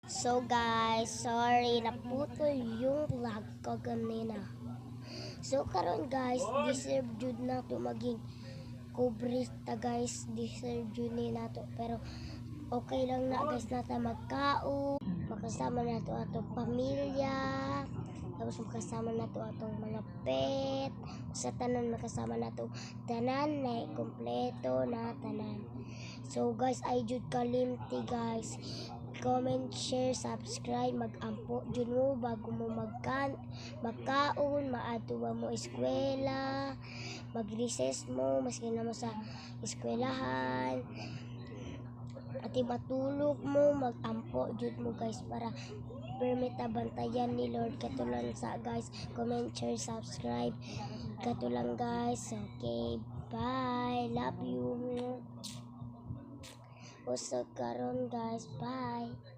So guys, sorry naputol yung vlog ko ganina. So karon guys, deserve jud na to maging kubrista guys, deserve jud ni na to. Pero okay lang na guys nata magkaon, makasama na to atong pamilya, tapos makasama na to atong mga pet, sa tanan makasama na to tanan na kompleto na tanan. So guys, ay jud kalimti guys. Comment, share, subscribe, mag-ampo jud mo bago mo magkaon, maadto ba mo eskwela, mag-recess mo, maski na mo sa eskwelahan, at matulog mo, mag-ampo jud mo guys para permita bantayan ni Lord katulang sa guys. Comment, share, subscribe katulang guys. Okay, bye, love you. Usag karon guys, bye.